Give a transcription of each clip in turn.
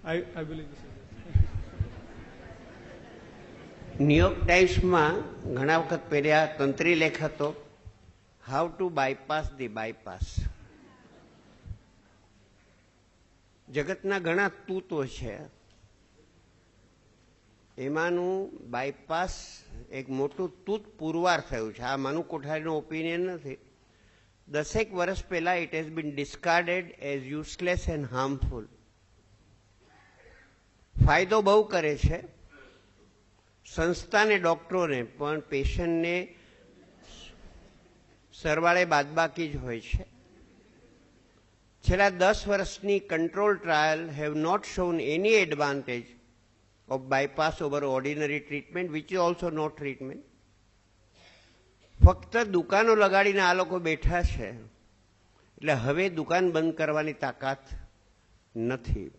I believe this is it. New York ટાઈમ્સમાં ઘણા વખત પહેલા તંત્રી લેખ હતો, how to bypass the bypass. જગતના ઘણા તૂતો છે, એમાંનું બાયપાસ એક મોટું તૂત પુરવાર થયું છે. આ મનુ કોઠારીનો ઓપિનિયન નથી. 10 વર્ષ પહેલા it has been discarded as useless and harmful. ફાયદો બહુ કરે છે સંસ્થાને, ડોક્ટરોને, પણ પેશન્ટને સરવાળે બાદબાકી જ હોય છે. છેલ્લા 10 વર્ષની control trial have not shown any advantage of bypass over ordinary treatment, which is also not treatment. ફક્ત દુકાનો લગાડીને આ લોકો બેઠા છે, એટલે હવે દુકાન બંધ કરવાની તાકાત નથી.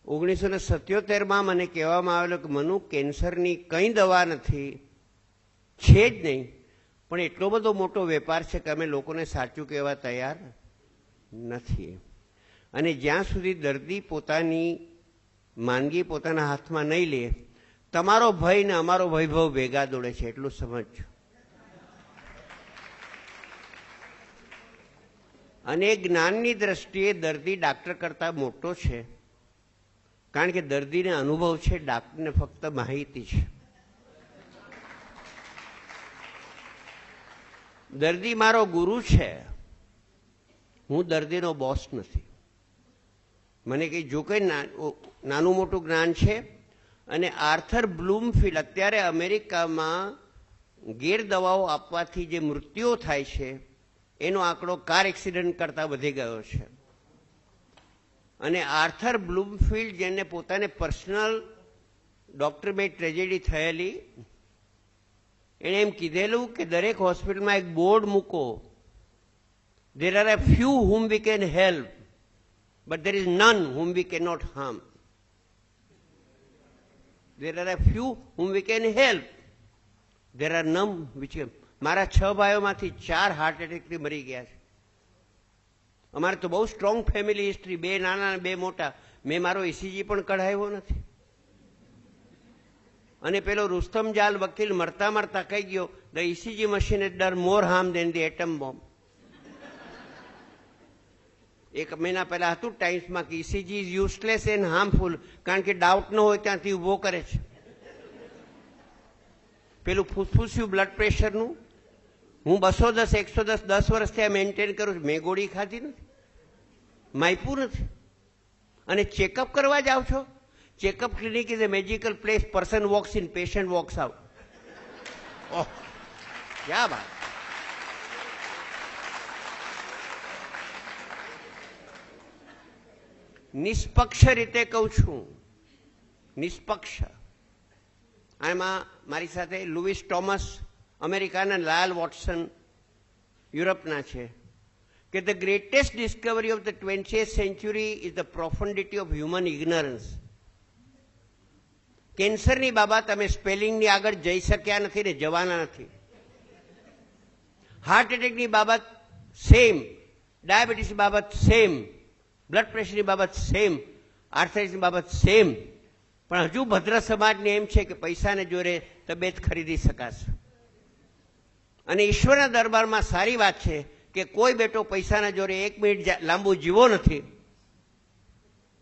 1977માં મને કહેવામાં આવેલું કે મનુ કેન્સરની કંઈ દવા નથી, છે જ નહીં, પણ એટલો બધો મોટો વેપાર છે કે અમે લોકોને સાચું કહેવા તૈયાર નથી. અને જ્યાં સુધી દર્દી પોતાની માંદગી પોતાના હાથમાં નહીં લે, તમારો ભય ને અમારો વૈભવ ભેગા દોડે છે, એટલું સમજજો. અને જ્ઞાનની દ્રષ્ટિએ દર્દી ડાક્ટર કરતા મોટો છે, કારણ કે દર્દીને અનુભવ છે, ડાક્ટરને ફક્ત માહિતી છે. દર્દી મારો ગુરુ છે, હું દર્દીનો બોસ નથી. મને કઈ જો કઈ નાનું મોટું જ્ઞાન છે. અને આર્થર બ્લૂમફિલ્ડ, અત્યારે અમેરિકામાં ગેરદવાઓ આપવાથી જે મૃત્યુઓ થાય છે એનો આંકડો કાર એક્સિડન્ટ કરતાં વધી ગયો છે. અને આર્થર બ્લૂમફિલ્ડ, જેને પોતાને પર્સનલ ડોક્ટર બે ટ્રેજેડી થયેલી, એણે એમ કીધેલું કે દરેક હોસ્પિટલમાં એક બોર્ડ મૂકો, there are a few whom we can help, but there is none whom we cannot harm. There are a few whom we can help. There are none which can. મારા 6 ભાઈઓમાંથી 4 heart એટેકથી મરી ગયા છે. અમારે તો બહુ strong family history, 2 નાના અને 2 મોટા. મેં મારો ECG પણ કઢાવ્યો નથી. અને પેલો રુસ્તમ જાલ વકીલ મરતા મરતા કહી ગયો, the ECG machine has done more harm than the atom bomb. 1 મહિના પહેલા હતું ટાઈમ્સમાં કે ECG is useless and harmful, કારણ કે ડાઉટ ન હોય ત્યાંથી ઉભો કરે છે. પેલું ફૂસફૂસ્યું બ્લડ પ્રેશરનું હું 210, 110 10 વર્ષથી આ મેન્ટેન કરું છું. મેં ગોળી ખાધી નથી, માયપું નથી. અને ચેકઅપ કરવા જાવ છો, checkup clinic is a magical place. Person walks in, patient walks out. Oh, ક્યા બાત. નિષ્પક્ષ રીતે કહું છું, નિષ્પક્ષ. આમાં મારી સાથે લુઈસ ટોમસ અમેરિકાના, લાયલ વોટસન યુરોપના છે, કે the greatest discovery of the 20th century is the profundity of human ignorance. કેન્સરની બાબત અમે સ્પેલિંગની આગળ જઈ શક્યા નથી ને જવાના નથી. હાર્ટ એટેકની બાબત સેમ, ડાયાબિટીસની બાબત સેમ, બ્લડ પ્રેશરની બાબત સેમ, આર્થરાઇટિસની બાબત સેમ. પણ હજુ ભદ્ર સમાજને એમ છે કે પૈસાને જોરે તબિયત ખરીદી શકાશે. અને ઈશ્વરના દરબારમાં સારી વાત છે કે કોઈ બેટો પૈસાના જોરે 1 મિનિટ લાંબુ જીવો નથી,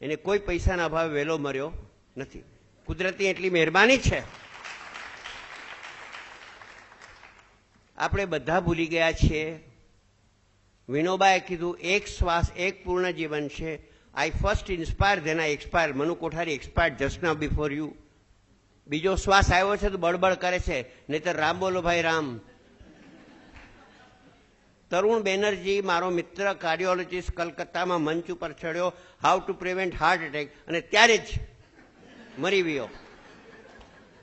એને કોઈ પૈસાના અભાવે વહેલો મર્યો નથી. કુદરતી એટલી મહેરબાની છે. આપણે બધા ભૂલી ગયા છીએ. વિનોબાએ કીધું, 1 શ્વાસ 1 પૂર્ણ જીવન છે. I first inspire, then I expire. Manu Kothari expired just now before you. બીજો શ્વાસ આવ્યો છે તો બળબડ કરે છે, નહીતર રામ બોલો ભાઈ રામ. તરુણ બેનર્જી, મારો મિત્ર કાર્ડિયોલોજીસ્ટ, કલકત્તામાં મંચ ઉપર ચડ્યો, how to prevent heart attack, અને ત્યારે જ મરી ગયો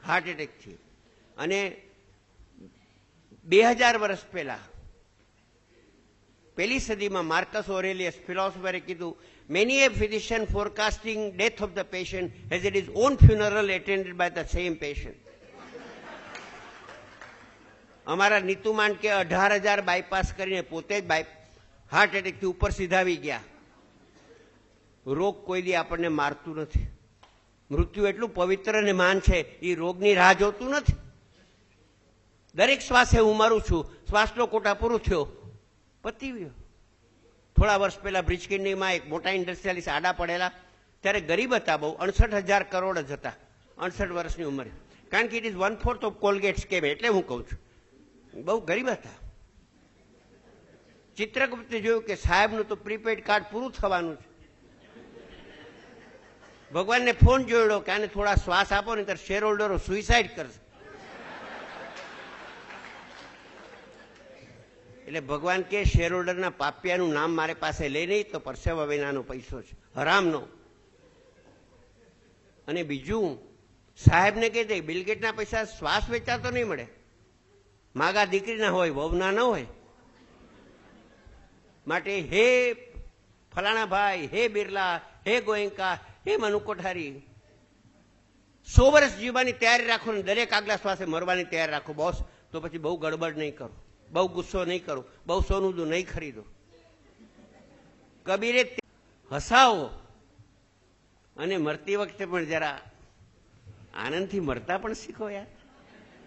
હાર્ટ એટેકથી. અને 2000 વર્ષ પહેલા, પહેલી સદીમાં માર્કસ ઓરેલિયસ ફિલોસોફરે કીધું, many a physician forecasting death of the patient has had his own funeral attended by the same patient. અમારા નીતુ માંડકે 18,000 બાયપાસ કરીને પોતે જ હાર્ટ એટેકથી ઉપર સીધાવી ગયા. રોગ કોઈ દી આપણને મારતું નથી. મૃત્યુ એટલું પવિત્ર અને મહાન છે, એ રોગની રાહ જોતું નથી. દરેક શ્વાસે હું મરું છું, શ્વાસનો કોટા પૂરો થયો, પતી ગયો. થોડા વર્ષ પહેલા બ્રિજકિન્ડીમાં એક મોટા ઇન્ડસ્ટ્રીયાલિસ્ટ આડા પડેલા, ત્યારે ગરીબ હતા બહુ, 68,000 કરોડ જ હતા 68 વર્ષની ઉંમરે. કારણ કે it is 1/4 of Colgate scam, એટલે હું કહું છું બહુ ગરીબ હતા. ચિત્રગુપ્તે જોયું કે સાહેબનું તો પ્રીપેડ કાર્ડ પૂરું થવાનું છે. ભગવાનને ફોન જોડ્યો કે આને થોડા શ્વાસ આપો ને, ત્યારે શેર હોલ્ડરો સુઇસાઇડ કરશે. એટલે ભગવાન કે શેર હોલ્ડરના પાપિયાનું નામ મારે પાસે લઈ નહીં તો પરસેવા વિનાનો પૈસો છે, હરામનો. અને બીજું સાહેબને કહે છે બિલગેટના પૈસા શ્વાસ વેચાતો નહીં મળે, માગા દીકરીના હોય, વહુના ન હોય. માટે હે ફલાણા ભાઈ, હે બિરલા, હે ગોયંકા, હે મનુ કોઠારી, 100 વર્ષ જીવવાની તૈયારી રાખો ને દરેક આગલા શ્વાસે મરવાની તૈયારી રાખો બોસ. તો પછી બહુ ગડબડ નહીં કરો, બહુ ગુસ્સો નહીં કરો, બહુ સોનું નહીં ખરીદો. કબીરે હસાવો અને મરતી વખતે પણ જરા આનંદથી મરતા પણ શીખો યાર,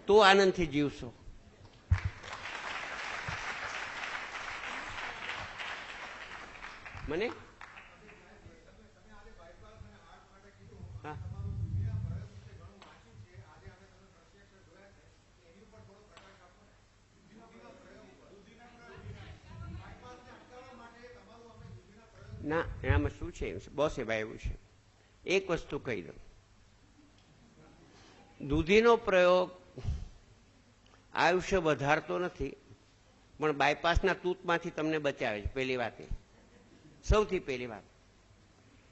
તો આનંદથી જીવશો. મને ના, એનામાં શું છે બોસે ભાઈ, એવું છે એક વસ્તુ કહી દઉં, દૂધીનો પ્રયોગ આયુષ્ય વધારતો નથી, પણ બાયપાસના તૂતમાંથી તમને બચાવે છે. પહેલી વાત એ, સૌથી પહેલી વાત.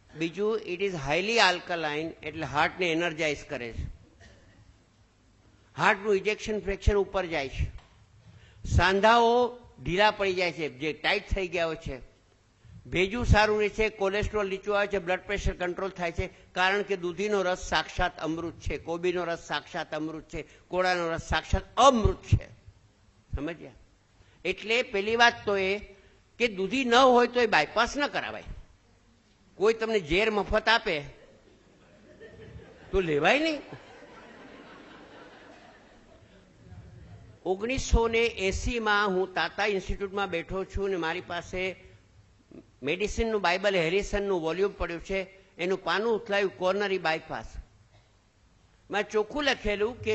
બીજું, ઇટ ઇઝ હાઈલી આલ્કલાઇન, એટલે હાર્ટને એનર્જાઇઝ કરે છે. હાર્ટનું ઇજેક્શન ફ્રેક્શન ઉપર જાય છે, સાંધાઓ ઢીલા પડી જાય છે જે ટાઈટ થઈ ગયા હોય છે, ભેજું સારું રહે છે, કોલેસ્ટ્રોલ નીચું આવે છે, બ્લડ પ્રેશર કંટ્રોલ થાય છે. કારણ કે દૂધીનો રસ સાક્ષાત અમૃત છે, કોબીનો રસ સાક્ષાત અમૃત છે, કોળાનો રસ સાક્ષાત અમૃત છે. સમજ્યા? એટલે પેલી વાત તો એ કે દૂધી ન હોય તો એ બાયપાસ ન કરાવાય. કોઈ તમને ઝેર મફત આપે તો લેવાય નહીં. 1980માં હું તાતા ઇન્સ્ટિટ્યૂટમાં બેઠો છું ને મારી પાસે મેડિસિનનું બાઇબલ હેરિસનનું વોલ્યુમ પડ્યું છે. એનું પાનું ઉથલાયું, કોર્નરી બાયપાસ. માં ચોખ્ખું લખેલું કે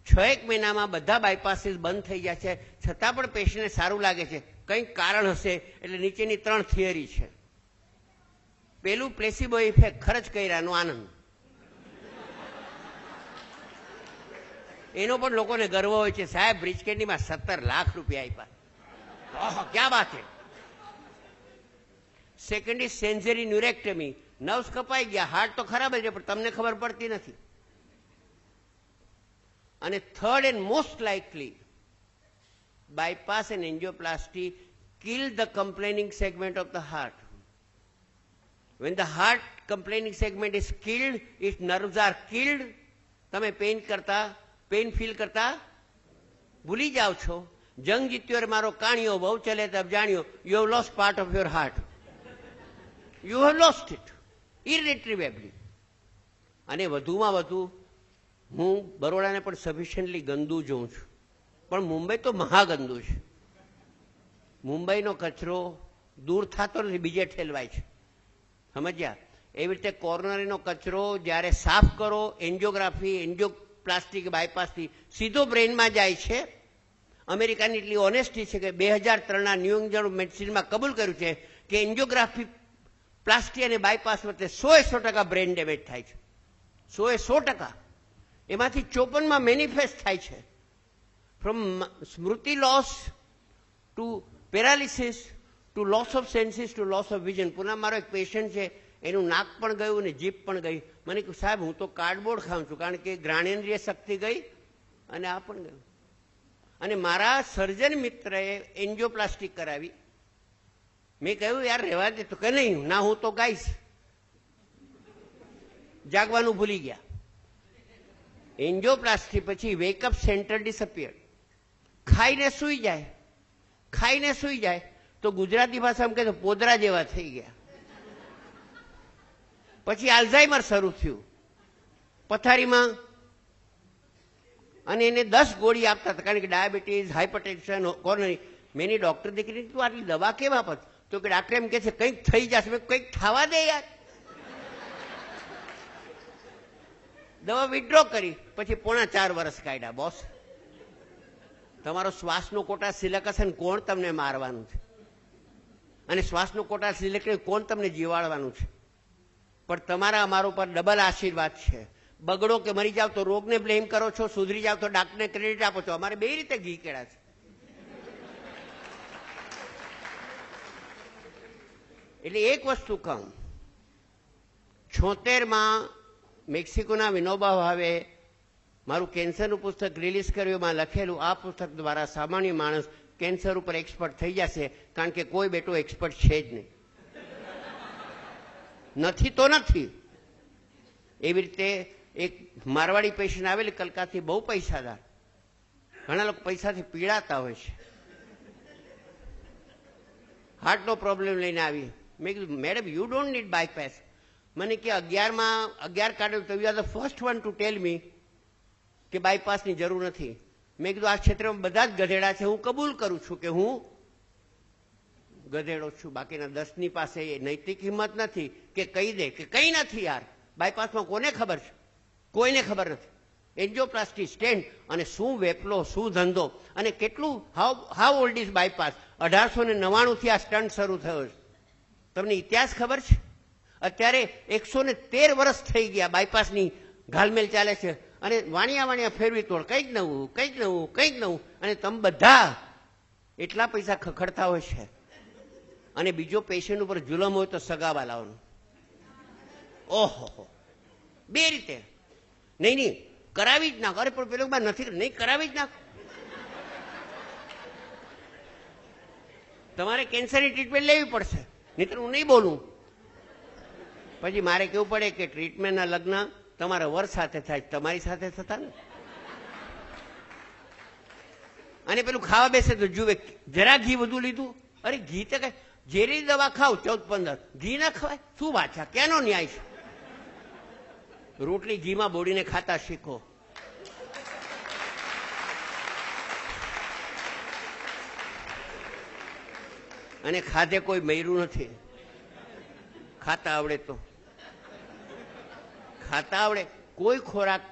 6 મહિનામાં બધા બાયપાસીસ બંધ થઈ ગયા છે, છતાં પણ પેશન્ટને સારું લાગે છે. કંઈક કારણ હશે. એટલે નીચેની 3 થિયરી છે. પેલું, પ્લેસિબો ઇફેક્ટ, ખર્ચ કર્યાનો આનંદ. એનો પણ લોકોને ગર્વ હોય છે, સાહેબ બ્રિજકેન્ડીમાં 17 લાખ રૂપિયા આપ્યા, ક્યાં વાત છે. સેકન્ડ ઇઝ સેન્સરી ન્યુરેક્ટમી, નર્વ્સ કપાઈ ગયા, હાર્ટ તો ખરાબ જ છે પણ તમને ખબર પડતી નથી. અને third and most likely, bypass and angioplasty kill the complaining segment of the heart. When the heart complaining segment is killed, its nerves are killed. તમે પેન ફીલ કરતા ભૂલી જાઓ છો. જંગ જીત્યો મારો કાણિયો, બહુ ચલે તબ જાણ્યો. You have lost part of your heart. You have lost it irretrievably. અને વધુમાં વધુ હું બરોડાને પણ સફિશિયન્ટલી ગંદુ જોઉં છું, પણ મુંબઈ તો મહાગંદુ છે. મુંબઈનો કચરો દૂર થતો નથી, બીજે ઠેલવાય છે. સમજ્યા? એવી રીતે કોર્નરીનો કચરો જ્યારે સાફ કરો, એન્જિયોગ્રાફી, એન્જિયોપ્લાસ્ટિક, બાયપાસથી સીધો બ્રેઇનમાં જાય છે. અમેરિકાની એટલી ઓનેસ્ટી છે કે 2003ના ન્યૂ ઇંગ્લેન્ડ મેડિસિનમાં કબૂલ કર્યું છે કે એન્જિયોગ્રાફી, પ્લાસ્ટિક અને બાયપાસ વચ્ચે 100% બ્રેઇન ડેમેજ થાય છે. 100%. એમાંથી 54માં મેનિફેસ્ટ થાય છે. ફ્રોમ સ્મૃતિ loss to paralysis to loss of senses to loss of vision. પુનઃ મારો એક પેશન્ટ છે, એનું નાક પણ ગયું અને જીભ પણ ગઈ. મને કહ્યું સાહેબ હું તો કાર્ડબોર્ડ ખાઉં છું, કારણ કે જ્ઞાનેન્દ્રિય શક્તિ ગઈ અને આ પણ ગયું. અને મારા સર્જન મિત્રએ એન્જિયોપ્લાસ્ટિક કરાવી. મેં કહ્યું યાર રહેવા દે, તો કે નહીં, ના હું તો ગાઈશ. જાગવાનું ભૂલી ગયા. એન્જિયોપ્લાસ્ટી પછી વેકઅપ સેન્ટર ડિસઅપિયર. ખાઈને સૂઈ જાય, ખાઈને સૂઈ જાય તો ગુજરાતી ભાષામાં કહે તો પોદરા જેવા થઈ ગયા. પછી આલ્ઝાઇમર શરૂ થયું પથારીમાં, અને એને 10 ગોળી આપતા હતા, કારણ કે ડાયાબિટીસ, હાઇપરટેન્શન, કોરોનરી. મેં એની ડોક્ટર દીકરી, તું આટલી દવા કેમ આપત? તો કે ડાક્ટર એમ કે છે કંઈક થઈ જશે. મેં કંઈક થવા દે યાર. દવા વિડ્રો કરી, પછી 4.5 વર્ષ કાઢ્યા. બોસ, તમારો શ્વાસનો કોટા સિલેક્ટ હશે ને કોણ તમને મારવાનું છે, અને શ્વાસનો કોટા સિલેક્ટ કરીને કોણ તમને જીવાડવાનું છે. પણ તમારા અમારા ઉપર ડબલ આશીર્વાદ છે. બગડો કે મરી જાવ તો રોગને બ્લેમ કરો છો, સુધરી જાવ તો ડાક્ટરને ક્રેડિટ આપો છો. અમારે બે રીતે ઘી કેળા છે. એટલે એક વસ્તુ કહું, 76માં મેક્સિકોના વિનોબા ભાવે મારું કેન્સરનું પુસ્તક રિલીઝ કર્યું. એમાં લખેલું, આ પુસ્તક દ્વારા સામાન્ય માણસ કેન્સર ઉપર એક્સપર્ટ થઈ જશે, કારણ કે કોઈ બેટો એક્સપર્ટ છે જ નહીં. નથી તો નથી. એવી રીતે એક મારવાડી પેશન્ટ આવેલી કલકત્તાથી, બહુ પૈસાદાર. ઘણા લોકો પૈસાથી પીડાતા હોય છે. હાર્ટનો પ્રોબ્લેમ લઈને આવી. મેં કીધું, madam you don't need bypass. મને કે 11 કાઢ્યું તો you are the first one to tell me કે બાયપાસની જરૂર નથી. મેં કીધું, આ ક્ષેત્રમાં બધા જ ગધેડા છે. હું કબૂલ કરું છું કે હું ગધેડો છું. બાકીના 10ની પાસે એ નૈતિક હિંમત નથી કે કહી દે કે કંઈ નથી યાર. બાયપાસમાં કોને ખબર છે? કોઈને ખબર નથી. એન્જિયોપ્લાસ્ટી સ્ટેન્ટ, અને શું વેપલો, શું ધંધો, અને કેટલું હાઉ ઓલ્ડ ઇઝ બાયપાસ? 1899થી આ સ્ટન્ટ શરૂ થયો છે. તમને ઇતિહાસ ખબર છે? અત્યારે 113 વર્ષ થઈ ગયા બાયપાસની ઘાલમેલ ચાલે છે, અને વાણિયા ફેરવી તોડ, કંઈક નવું, કંઈક નવું, કંઈક નવું. અને તમે બધા એટલા પૈસા ખખડતા હોય છે. અને બીજો પેશન્ટ ઉપર જુલમ હોય તો સગાવા લાવવાનું. ઓહો, બે રીતે. નહીં કરાવી જ નાખો. અરે પણ પેલો નથી, નહીં કરાવી જ નાખો. તમારે કેન્સરની ટ્રીટમેન્ટ લેવી પડશે, નહીં હું નહીં બોલું. પછી મારે કેવું પડે કે ટ્રીટમેન્ટના લગ્ન તમારા વર સાથે થાય, તમારી સાથે થતા ને. અને પેલું ખાવા બેસે તો જુએ, જરા ઘી વધુ લીધું. અરે ઘી તો કઈ ઝેરી દવા ખાવ 14-15, ઘી ના ખવાય? શું વાત છે? કેનો ન્યાય છે? રોટલી ઘીમાં બોડીને ખાતા શીખો. અને ખાધે કોઈ મર્યું નથી. ખાતા આવડે તો ખાતા આવડે. કોઈ ખોરાક,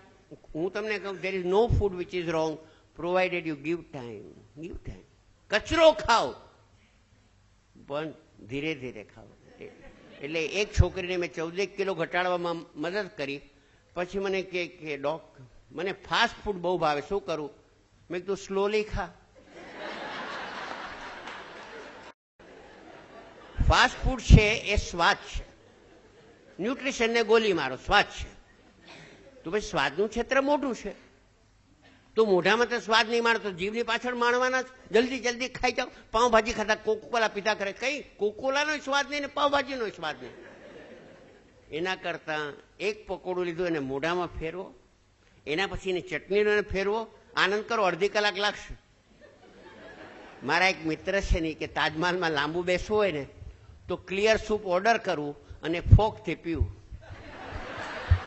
હું તમને કહું, there is no food which is wrong provided you give time. give time. કચરો ખાઓ પણ ધીરે ધીરે ખાઓ. એટલે એક છોકરીને મેં 14 કિલો ઘટાડવામાં મદદ કરી. પછી મને કે મને ફાસ્ટ ફૂડ બહુ ભાવે, શું કરું? મેં કીધું સ્લોલી ખા. ફાસ્ટ ફૂડ છે એ સ્વાદ છે. ન્યુટ્રિશનને ગોલી મારો, સ્વાદ છે. તો ભાઈ સ્વાદનું ક્ષેત્ર મોટું છે. તો મોઢામાં તો સ્વાદ નહીં માણો તો જીભની પાછળ માણવાના. જલ્દી ખાઈ જાઓ. પાઉંભાજી ખાતા કોકોલા પીતા કરે, કઈ કોકોલાનો સ્વાદ નહીં ને પાઉંભાજીનો સ્વાદ નહીં. એના કરતાં એક પકોડું લીધું, એને મોઢામાં ફેરવો, એના પછી એને ચટણીનો ફેરવો, આનંદ કરો. અડધી કલાક લાગશે. મારા એક મિત્ર છે ને કે તાજમહાલમાં લાંબુ બેસવું હોય ને તો ક્લિયર સૂપ ઓર્ડર કરવું અને ફોકથી પીવું.